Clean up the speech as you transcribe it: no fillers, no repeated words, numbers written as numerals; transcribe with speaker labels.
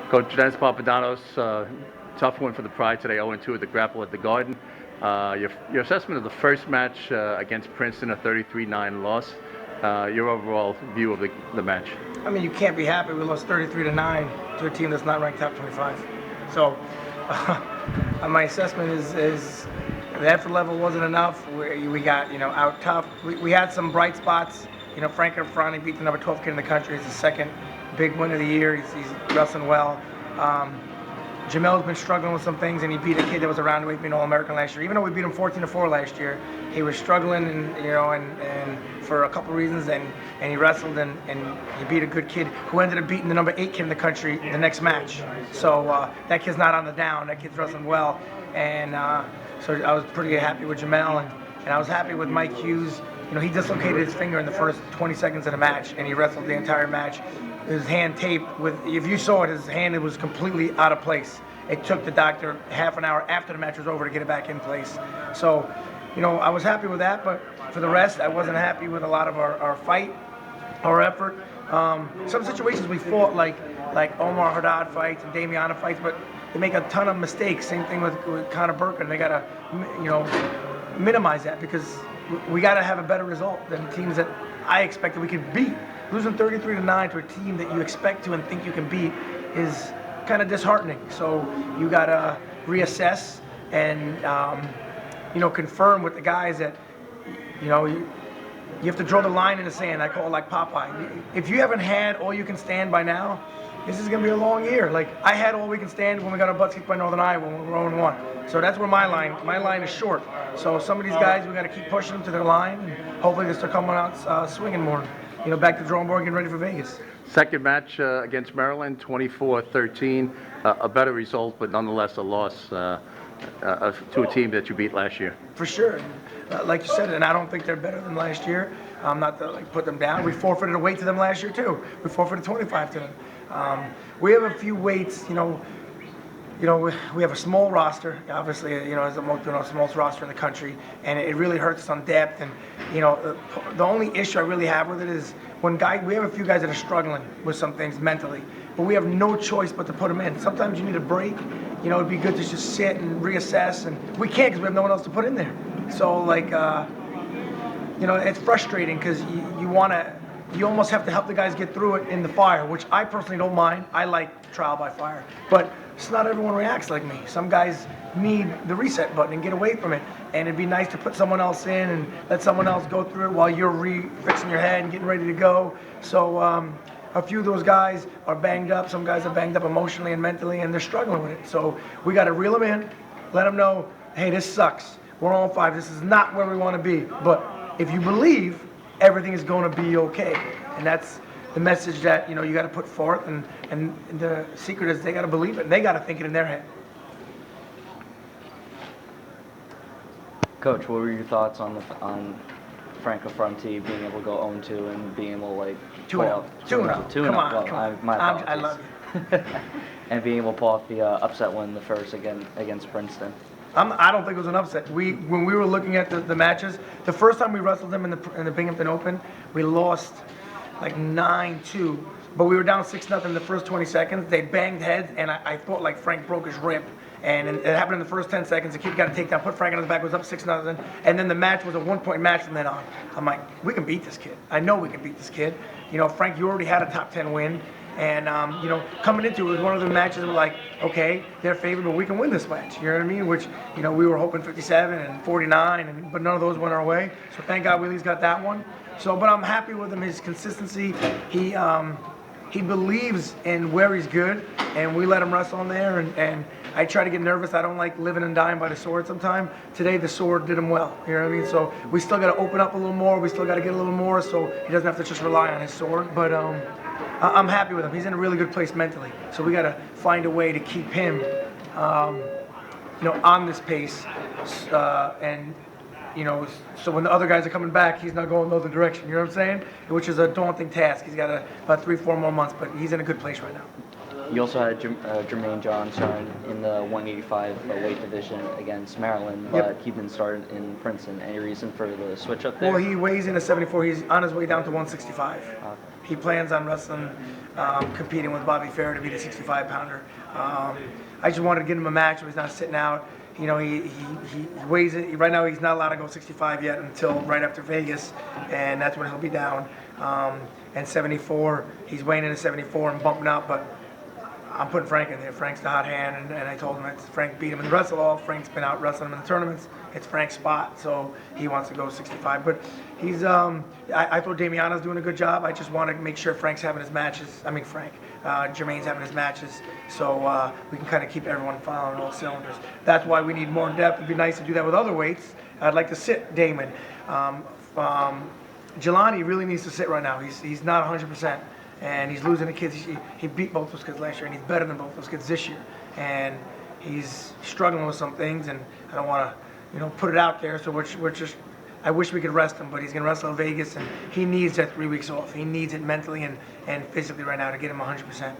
Speaker 1: Coach Dennis Papadatos, tough one for the Pride today, 0-2 at the Grapple at the Garden. Your assessment of the first match against Princeton, a 33-9 loss. Your overall view of the match.
Speaker 2: I mean, you can't be happy. We lost 33-9 to a team that's not ranked top 25. So, my assessment is the effort level wasn't enough. We got out tough. We had some bright spots. Frank Frani beat the number 12 kid in the country. It's his second big win of the year. He's wrestling well. Jamel's been struggling with some things, and he beat a kid that was around weight being All-American last year. Even though we beat him 14-4 last year, he was struggling, and for a couple reasons, and he wrestled, and he beat a good kid who ended up beating the number 8 kid in the country the next match. So that kid's not on the down. That kid's wrestling well, and so I was pretty happy with Jamel, and I was happy with Mike Hughes. He dislocated his finger in the first 20 seconds of the match, and he wrestled the entire match. His hand taped if you saw it, his hand was completely out of place. It took the doctor half an hour after the match was over to get it back in place. So, I was happy with that, but for the rest, I wasn't happy with a lot of our fight, our effort. Some situations we fought like Omar Haddad fights and Damiana fights, but they make a ton of mistakes. Same thing with Conor Burke, they got to, minimize that because we got to have a better result than teams that I expected we could beat. Losing 33-9 to a team that you expect to and think you can beat is kind of disheartening. So you got to reassess and confirm with the guys that you have to draw the line in the sand. I call it like Popeye. If you haven't had all you can stand by now, this is going to be a long year. Like I had all we can stand when we got our butts kicked by Northern Iowa when we were 0-1. So that's where my line is short. So some of these guys, we got to keep pushing them to their line, and hopefully they start coming out swinging more. Back to the drawing board, getting ready for Vegas.
Speaker 1: Second match against Maryland, 24-13, a better result, but nonetheless a loss to a team that you beat last year.
Speaker 2: For sure. Like you said, and I don't think they're better than last year. I'm not to put them down. We forfeited a weight to them last year too. We forfeited 25 to them. We have a few weights, we have a small roster, obviously, as the smallest roster in the country, and it really hurts us on depth. And, the only issue I really have with it is we have a few guys that are struggling with some things mentally, but we have no choice but to put them in. Sometimes you need a break. It'd be good to just sit and reassess, and we can't because we have no one else to put in there. So, it's frustrating because you almost have to help the guys get through it in the fire, which I personally don't mind. I like trial by fire. But it's not everyone reacts like me. Some guys need the reset button and get away from it. And it'd be nice to put someone else in and let someone else go through it while you're fixing your head and getting ready to go. So a few of those guys are banged up. Some guys are banged up emotionally and mentally, and they're struggling with it. So we got to reel them in, let them know, hey, this sucks. We're on 5. This is not where we want to be. But if you believe, everything is going to be okay. And that's the message that you got to put forth, and the secret is they got to believe it, and they got to think it in their head.
Speaker 3: Coach, what were your thoughts on Franco Fronti being able to go 0-2 and being able to
Speaker 2: 2-0. 2-0. Come on. I love you.
Speaker 3: And being able to pull off the upset win the first against Princeton.
Speaker 2: I don't think it was an upset. When we were looking at the matches, the first time we wrestled them in the Binghamton Open, we lost like 9-2, but we were down 6-0 in the first 20 seconds. They banged heads, and I thought like Frank broke his rib. And it happened in the first 10 seconds. The kid got a takedown, put Frank on his back, was up 6-0, and then the match was a 1-point match from then on. I'm like, we can beat this kid. I know we can beat this kid. Frank, you already had a top 10 win. And, coming into it was one of the matches that were like, okay, they're favored, but we can win this match. You know what I mean? Which, we were hoping 57 and 49, but none of those went our way. So thank God we at least got that one. So, but I'm happy with him, his consistency. He believes in where he's good, and we let him wrestle on there. And I try to get nervous. I don't like living and dying by the sword sometimes. Today, the sword did him well. You know what I mean? So we still got to open up a little more. We still got to get a little more so he doesn't have to just rely on his sword. But I'm happy with him. He's in a really good place mentally. So we got to find a way to keep him, on this pace. So when the other guys are coming back, he's not going the other direction. You know what I'm saying? Which is a daunting task. He's got about 3-4 more months, but he's in a good place right now.
Speaker 3: You also had Jermaine John starting in the 185 weight division against Maryland, but he didn't start in Princeton. Any reason for the switch up there?
Speaker 2: Well, he weighs in at 74. He's on his way down to 165.
Speaker 3: Okay.
Speaker 2: he plans on wrestling, competing with Bobby Farah to be the 65-pounder. I just wanted to get him a match where he's not sitting out. You know, he weighs it. Right now, he's not allowed to go 65 yet until right after Vegas, and that's when he'll be down. And 74, he's weighing in at 74 and bumping up, but I'm putting Frank in there. Frank's the hot hand, and I told him that Frank beat him in the wrestle-off. Frank's been out wrestling him in the tournaments. It's Frank's spot, so he wants to go 65. But he's, I thought Damiano's doing a good job. I just want to make sure Frank's having his matches. I mean, Jermaine's having his matches, so we can kind of keep everyone firing all cylinders. That's why we need more depth. It'd be nice to do that with other weights. I'd like to sit Damon. Jelani really needs to sit right now. He's not 100%. And he's losing the kids. He beat both those kids last year, and he's better than both those kids this year. And he's struggling with some things, and I don't want to, put it out there. So we're just, I wish we could rest him, but he's going to wrestle in Vegas, and he needs that 3 weeks off. He needs it mentally and physically right now to get him 100%.